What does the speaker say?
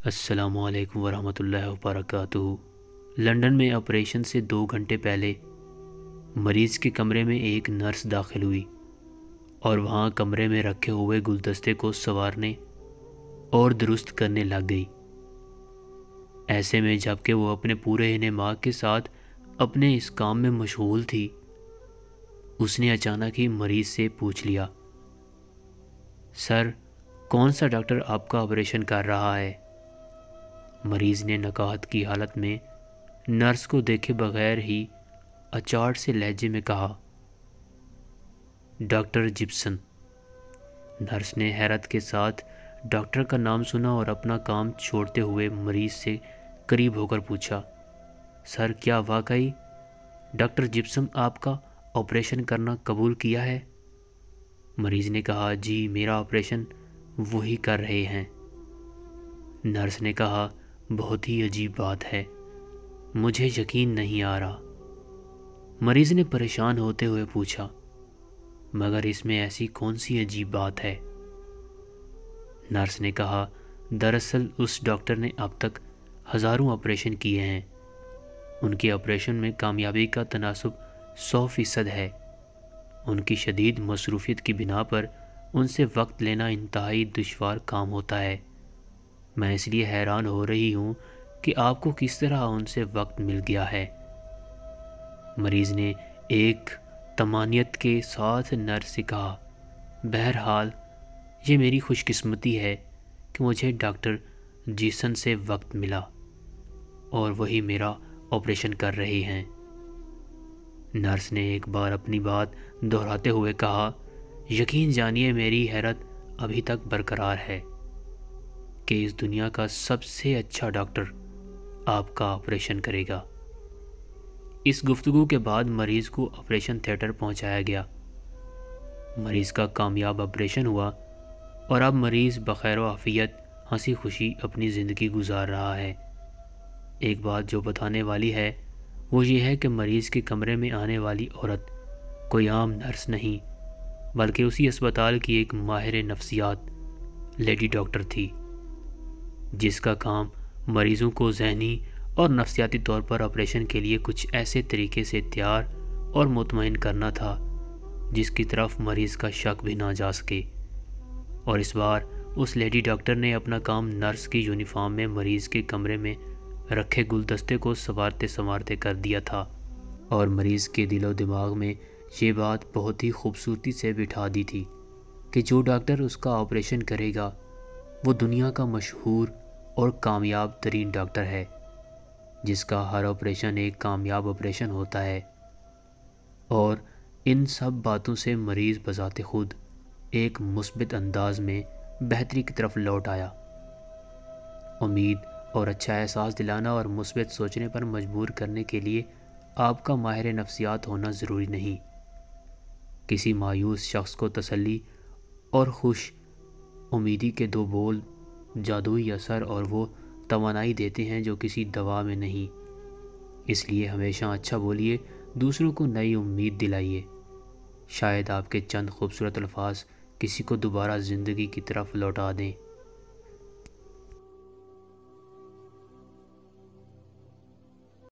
السلام علیکم ورحمۃ اللہ وبرکاتہ۔ لندن میں آپریشن سے 2 گھنٹے پہلے مریض کے کمرے میں ایک نرس داخل ہوئی اور وہاں کمرے میں رکھے ہوئے گلدستے کو سنوارنے اور درست کرنے لگ گئی۔ ایسے میں جب کہ وہ اپنے پورے انہماک کے ساتھ اپنے اس کام میں مشغول تھی، اس نے اچانک ہی مریض سے پوچھ لیا، سر، کون سا ڈاکٹر آپ کا آپریشن کر رہا ہے؟ مریض نے نکات کی حالت میں نرس کو دیکھے بغیر ہی اچاٹ سے لہجے میں کہا، ڈاکٹر جپسن۔ نرس نے حیرت کے ساتھ ڈاکٹر کا نام سنا اور اپنا کام چھوڑتے ہوئے مریض سے قریب ہو کر پوچھا، سر، کیا واقعی ڈاکٹر جپسن آپ کا آپریشن کرنا قبول کیا ہے؟ مریض نے کہا، جی، میرا آپریشن وہی کر رہے ہیں۔ نرس نے کہا، بہت ہی عجیب بات ہے، مجھے یقین نہیں آ رہا۔ مریض نے پریشان ہوتے ہوئے پوچھا، مگر اس میں ایسی کون سی عجیب بات ہے؟ نرس نے کہا، دراصل اس ڈاکٹر نے اب تک ہزاروں آپریشن کیے ہیں۔ ان کے آپریشن میں کامیابی کا تناسب 100% ہے۔ ان کی شدید مصروفیت کی بنا پر ان سے وقت لینا انتہائی دشوار کام ہوتا ہے۔ میں اس لیے حیران ہو رہی ہوں کہ آپ کو کس طرح ان سے وقت مل گیا ہے۔ مریض نے ایک طمانینت کے ساتھ نرس سے کہا، بہرحال یہ میری خوش قسمتی ہے کہ مجھے ڈاکٹر جیسن سے وقت ملا اور وہی میرا آپریشن کر رہے ہیں۔ نرس نے ایک بار اپنی بات دہراتے ہوئے کہا، یقین جانیے میری حیرت ابھی تک برقرار ہے کہ اس دنیا کا سب سے اچھا ڈاکٹر آپ کا آپریشن کرے گا۔ اس گفتگو کے بعد مریض کو آپریشن تھیٹر پہنچایا گیا۔ مریض کا کامیاب آپریشن ہوا اور اب مریض بخیر و عافیت ہنسی خوشی اپنی زندگی گزار رہا ہے۔ ایک بات جو بتانے والی ہے وہ یہ ہے کہ مریض کے کمرے میں آنے والی عورت کوئی عام نرس نہیں بلکہ اسی اسپتال کی ایک ماہر نفسیات لیڈی ڈاکٹر تھی، جس کا کام مریضوں کو ذہنی اور نفسیاتی طور پر آپریشن کے لیے کچھ ایسے طریقے سے تیار اور مطمئن کرنا تھا جس کی طرف مریض کا شک بھی نہ جا سکے۔ اور اس بار اس لیڈی ڈاکٹر نے اپنا کام نرس کی یونیفارم میں مریض کے کمرے میں رکھے گلدستے کو سنوارتے کر دیا تھا، اور مریض کے دل و دماغ میں یہ بات بہت ہی خوبصورتی سے بٹھا دی تھی کہ جو ڈاکٹر اس کا آپریشن کرے گا وہ دنیا کا مشہور اور کامیاب ترین ڈاکٹر ہے، جس کا ہر آپریشن ایک کامیاب آپریشن ہوتا ہے۔ اور ان سب باتوں سے مریض بذات خود ایک مثبت انداز میں بہتری کی طرف لوٹ آیا۔ امید اور اچھا احساس دلانا اور مثبت سوچنے پر مجبور کرنے کے لیے آپ کا ماہر نفسیات ہونا ضروری نہیں۔ کسی مایوس شخص کو تسلی اور خوش امیدی کے 2 بول جادوئی اثر اور وہ توانائی دیتے ہیں جو کسی دوا میں نہیں۔ اس لیے ہمیشہ اچھا بولیے، دوسروں کو نئی امید دلائیے۔ شاید آپ کے چند خوبصورت الفاظ کسی کو دوبارہ زندگی کی طرف لوٹا دیں۔